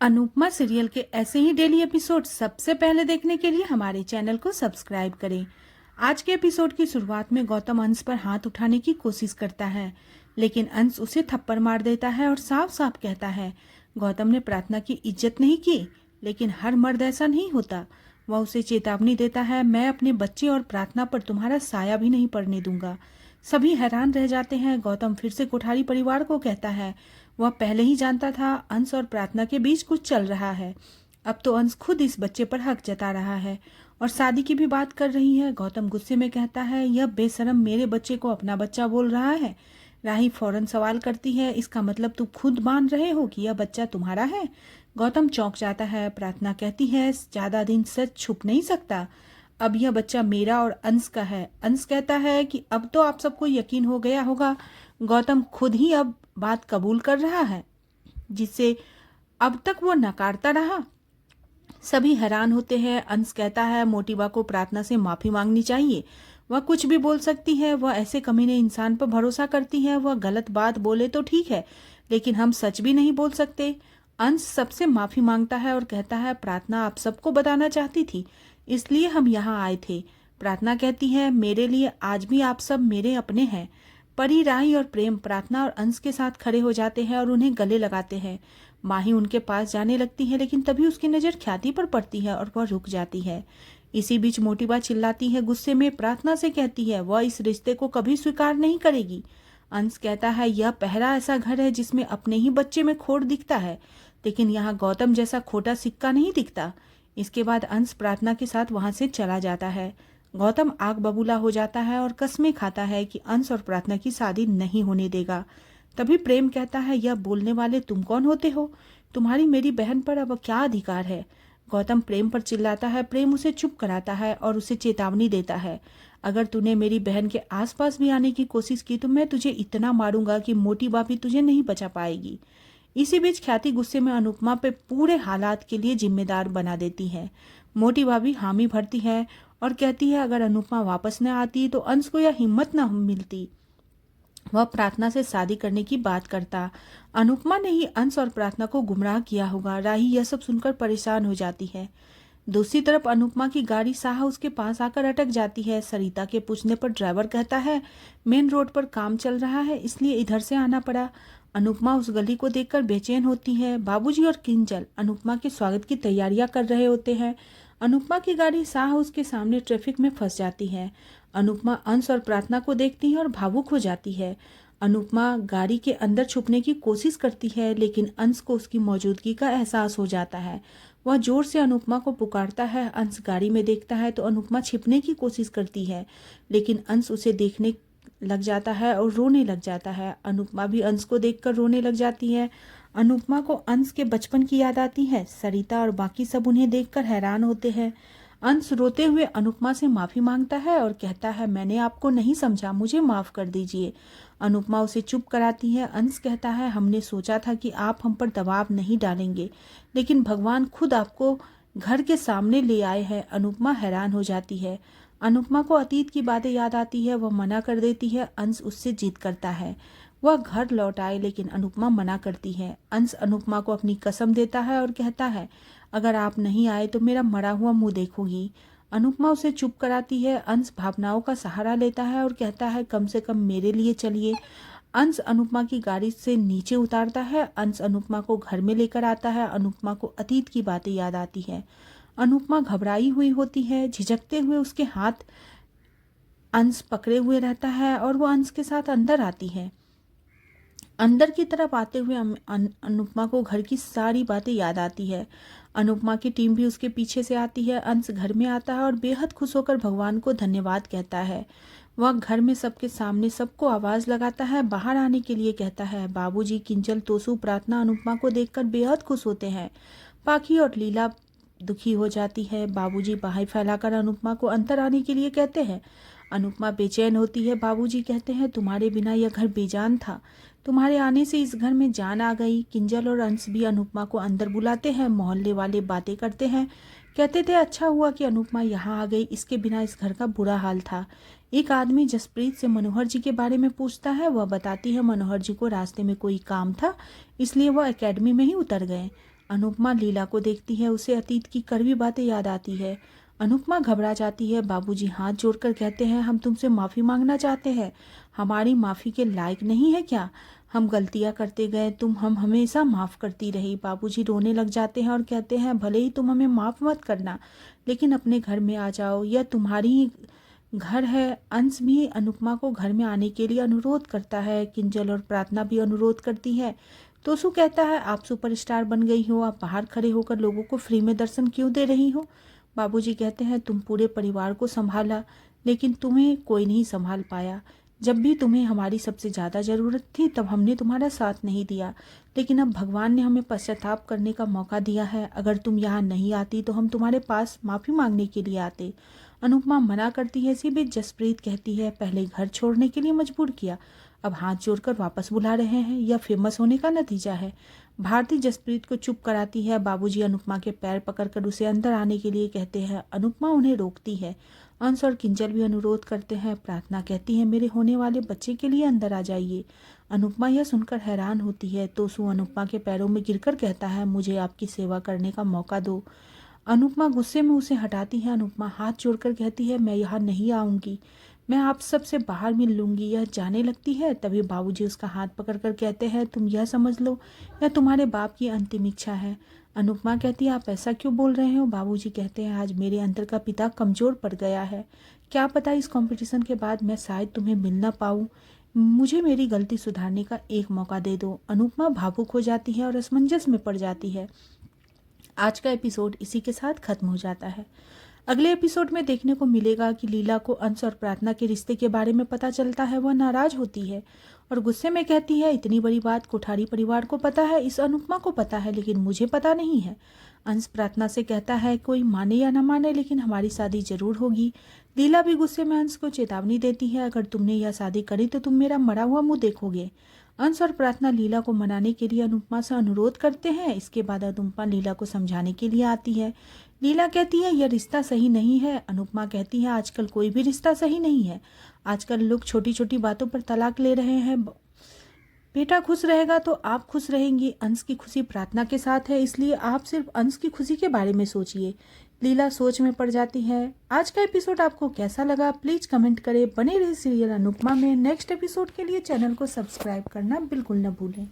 Anupama serial के ऐसे ही daily episode सबसे पहले देखने के लिए हमारे चैनल को सब्सक्राइब करें। आज के एपिसोड की शुरुआत में गौतम अंश पर हाथ उठाने की कोशिश करता है, लेकिन अंश उसे थप्पड़ मार देता है और साफ साफ कहता है गौतम ने प्रार्थना की इज्जत नहीं की। लेकिन हर मर्द ऐसा नहीं होता। वह उसे चेतावनी देता है, मैं अपने बच्चे और प्रार्थना पर तुम्हारा साया भी नहीं पड़ने दूंगा। सभी हैरान रह जाते हैं। गौतम फिर से कोठारी परिवार को कहता है वह पहले ही जानता था अंश और प्रार्थना के बीच कुछ चल रहा है। अब तो अंश खुद इस बच्चे पर हक जता रहा है और शादी की भी बात कर रही है। गौतम गुस्से में कहता है यह बेशरम मेरे बच्चे को अपना बच्चा बोल रहा है। राही फौरन सवाल करती है, इसका मतलब तुम खुद मान रहे हो कि यह बच्चा तुम्हारा है? गौतम चौंक जाता है। प्रार्थना कहती है ज्यादा दिन सच छुप नहीं सकता, अब यह बच्चा मेरा और अंश का है। अंश कहता है कि अब तो आप सबको यकीन हो गया होगा। गौतम खुद ही अब बात कबूल कर रहा है जिसे अब तक वो नकारता रहा। सभी हैरान होते हैं। अंश कहता है मोटिबा को प्रार्थना से माफी मांगनी चाहिए। वह कुछ भी बोल सकती है, वह ऐसे कमीने इंसान पर भरोसा करती है। वह गलत बात बोले तो ठीक है, लेकिन हम सच भी नहीं बोल सकते। अंश सबसे माफी मांगता है और कहता है प्रार्थना आप सबको बताना चाहती थी, इसलिए हम यहाँ आए थे। प्रार्थना कहती है मेरे लिए आज भी आप सब मेरे अपने हैं। परी, राही और प्रेम प्रार्थना और अंश के साथ खड़े हो जाते हैं और उन्हें गले लगाते हैं। माही उनके पास जाने लगती है, लेकिन तभी उसकी नजर ख्याति पर पड़ती है और वह रुक जाती है। इसी बीच मोटिबा चिल्लाती है गुस्से में, प्रार्थना से कहती है वह इस रिश्ते को कभी स्वीकार नहीं करेगी। अंश कहता है यह पहला ऐसा घर है जिसमें अपने ही बच्चे में खोट दिखता है, लेकिन यहाँ गौतम जैसा खोटा सिक्का नहीं दिखता। इसके बाद अंश प्रार्थना के साथ वहां से चला जाता है। गौतम आग बबूला हो जाता है और कस्में खाता है कि अंश और प्रार्थना की शादी नहीं होने देगा। तभी प्रेम कहता है यह बोलने वाले तुम कौन होते हो? तुम्हारी मेरी बहन पर अब क्या अधिकार है? गौतम प्रेम पर चिल्लाता है। प्रेम उसे चुप कराता है और उसे चेतावनी देता है, अगर तूने मेरी बहन के आसपास भी आने की कोशिश की तो मैं तुझे इतना मारूंगा कि मोटी बापी तुझे नहीं बचा पाएगी। इसी बीच ख्याति गुस्से में अनुपमा पे पूरे हालात के लिए जिम्मेदार बना देती है। मोटी भाभी हामी भरती है और कहती है अगर अनुपमा वापस न आती तो अंश को यह हिम्मत न मिलती, वह प्रार्थना से शादी करने की बात करता। अनुपमा ने ही अंश और प्रार्थना को गुमराह किया होगा। राही यह सब सुनकर परेशान हो जाती है। दूसरी तरफ अनुपमा की गाड़ी शाह उसके पास आकर अटक जाती है। सरिता के पूछने पर ड्राइवर कहता है मेन रोड पर काम चल रहा है, इसलिए इधर से आना पड़ा। अनुपमा उस गली को देखकर बेचैन होती है। बाबूजी और किंजल अनुपमा के स्वागत की तैयारियां कर रहे होते हैं। अनुपमा की गाड़ी शाह उसके सामने ट्रैफिक में फंस जाती है। अनुपमा अंश और प्रार्थना को देखती है और भावुक हो जाती है। अनुपमा गाड़ी के अंदर छुपने की कोशिश करती है, लेकिन अंश को उसकी मौजूदगी का एहसास हो जाता है। वह जोर से अनुपमा को पुकारता है। अंश गाड़ी में देखता है तो अनुपमा छिपने की कोशिश करती है, लेकिन अंश उसे देखने लग जाता है और रोने लग जाता है। अनुपमा भी अंश को देखकर रोने लग जाती है। अनुपमा को अंश के बचपन की याद आती है। सरिता और बाकी सब उन्हें देखकर हैरान होते हैं। अंश रोते हुए अनुपमा से माफी मांगता है और कहता है मैंने आपको नहीं समझा, मुझे माफ कर दीजिए। अनुपमा उसे चुप कराती है। अंश कहता है हमने सोचा था कि आप हम पर दबाव नहीं डालेंगे, लेकिन भगवान खुद आपको घर के सामने ले आए हैं। अनुपमा हैरान हो जाती है। अनुपमा को अतीत की बातें याद आती है। वह मना कर देती है। अंश उससे जिद करता है वह घर लौट आए, लेकिन अनुपमा मना करती है। अंश अनुपमा को अपनी कसम देता है और कहता है अगर आप नहीं आए तो मेरा मरा हुआ मुंह देखूंगी। अनुपमा उसे चुप कराती है। अंश भावनाओं का सहारा लेता है और कहता है कम से कम मेरे लिए चलिए। अंश अनुपमा की गाड़ी से नीचे उतारता है। अंश अनुपमा को घर में लेकर आता है। अनुपमा को अतीत की बातें याद आती है। अनुपमा घबराई हुई होती है। झिझकते हुए उसके हाथ अंश पकड़े हुए रहता है और वो अंश के साथ अंदर आती है। अंदर की तरफ आते हुए अनुपमा को घर की सारी बातें याद आती है। अनुपमा की टीम भी उसके पीछे से आती है। अंश घर में आता है और बेहद खुश होकर भगवान को धन्यवाद कहता है। वह घर में सबके सामने सबको आवाज लगाता है, बाहर आने के लिए कहता है। बाबूजी, किंजल, तोसू, प्रार्थना अनुपमा को देखकर बेहद खुश होते हैं। पाखी और लीला दुखी हो जाती है। बाबूजी बाहें फैलाकर अनुपमा को अंदर आने के लिए कहते हैं। अनुपमा बेचैन होती है। बाबूजी कहते हैं तुम्हारे बिना यह घर बेजान था, तुम्हारे आने से इस घर में जान आ गई। किंजल और अंश भी अनुपमा को अंदर बुलाते हैं। मोहल्ले वाले बातें करते हैं, कहते थे अच्छा हुआ कि अनुपमा यहाँ आ गई, इसके बिना इस घर का बुरा हाल था। एक आदमी जसप्रीत से मनोहर जी के बारे में पूछता है। वह बताती है मनोहर जी को रास्ते में कोई काम था, इसलिए वह एकेडमी में ही उतर गए। अनुपमा लीला को देखती है, उसे अतीत की कड़वी बातें याद आती है। अनुपमा घबरा जाती है। बाबूजी हाथ जोड़कर कहते हैं, हम तुमसे माफ़ी मांगना चाहते हैं। हमारी माफ़ी के लायक नहीं है क्या? हम गलतियां करते गए, तुम हम हमेशा माफ़ करती रही। बाबूजी रोने लग जाते हैं और कहते हैं, भले ही तुम हमें माफ़ मत करना, लेकिन अपने घर में आ जाओ, यह तुम्हारी ही घर है। अंश भी अनुपमा को घर में आने के लिए अनुरोध करता है। किंजल और प्रार्थना भी अनुरोध करती है। तोसु कहता है, आप सुपरस्टार बन गई हो, आप बाहर खड़े होकर लोगों को फ्री में दर्शन क्यों दे रही हो? बाबूजी कहते हैं, तुम पूरे परिवार को संभाला, लेकिन तुम्हें कोई नहीं संभाल पाया। जब भी तुम्हें हमारी सबसे ज़्यादा ज़रूरत थी तब हमने तुम्हारा साथ नहीं दिया, लेकिन अब भगवान ने हमें पश्चाताप करने का मौका दिया है। अगर तुम यहाँ नहीं आती तो हम तुम्हारे पास माफ़ी मांगने के लिए आते। अनुपमा मना करती है। इसी बीच जसप्रीत कहती है, पहले घर छोड़ने के लिए मजबूर किया, अब हाथ जोड़कर वापस बुला रहे हैं, यह फेमस होने का नतीजा है। भारती जसप्रीत को चुप कराती है। बाबूजी अनुपमा के पैर पकड़कर उसे अंदर आने के लिए कहते हैं। अनुपमा उन्हें रोकती है। अंश और किंजल भी अनुरोध करते हैं। प्रार्थना कहती है, मेरे होने वाले बच्चे के लिए अंदर आ जाइए। अनुपमा यह सुनकर हैरान होती है। तोसु अनुपमा के पैरों में गिरकर कहता है, मुझे आपकी सेवा करने का मौका दो। अनुपमा गुस्से में उसे हटाती है। अनुपमा हाथ जोड़कर कहती है, मैं यहाँ नहीं आऊँगी, मैं आप सबसे बाहर मिल लूँगी। यह जाने लगती है। तभी बाबूजी उसका हाथ पकड़कर कहते हैं, तुम यह समझ लो, यह तुम्हारे बाप की अंतिम इच्छा है। अनुपमा कहती है, आप ऐसा क्यों बोल रहे हो? बाबूजी कहते हैं, आज मेरे अंदर का पिता कमज़ोर पड़ गया है। क्या पता इस कंपटीशन के बाद मैं शायद तुम्हें मिल ना पाऊँ। मुझे मेरी गलती सुधारने का एक मौका दे दो। अनुपमा भावुक हो जाती है और असमंजस में पड़ जाती है। आज का एपिसोड इसी के साथ खत्म हो जाता है। अगले एपिसोड में देखने को मिलेगा कि लीला को अंश और प्रार्थना के रिश्ते के बारे में पता चलता है। वह नाराज होती है और गुस्से में कहती है, इतनी बड़ी बात कोठारी परिवार को पता है, इस अनुपमा को पता है, लेकिन मुझे पता नहीं है। अंश प्रार्थना से कहता है, कोई माने या ना माने, लेकिन हमारी शादी जरूर होगी। लीला भी गुस्से में अंश को चेतावनी देती है, अगर तुमने यह शादी करी तो तुम मेरा मरा हुआ मुंह देखोगे। अंश और प्रार्थना लीला को मनाने के लिए अनुपमा से अनुरोध करते हैं। इसके बाद अनुपमा लीला को समझाने के लिए आती है। लीला कहती है, यह रिश्ता सही नहीं है। अनुपमा कहती है, आजकल कोई भी रिश्ता सही नहीं है। आजकल लोग छोटी छोटी बातों पर तलाक ले रहे हैं। बेटा खुश रहेगा तो आप खुश रहेंगी। अंश की खुशी प्रार्थना के साथ है, इसलिए आप सिर्फ अंश की खुशी के बारे में सोचिए। लीला सोच में पड़ जाती है। आज का एपिसोड आपको कैसा लगा प्लीज कमेंट करें। बने रहे सीरियल अनुपमा में। नेक्स्ट एपिसोड के लिए चैनल को सब्सक्राइब करना बिल्कुल न भूलें।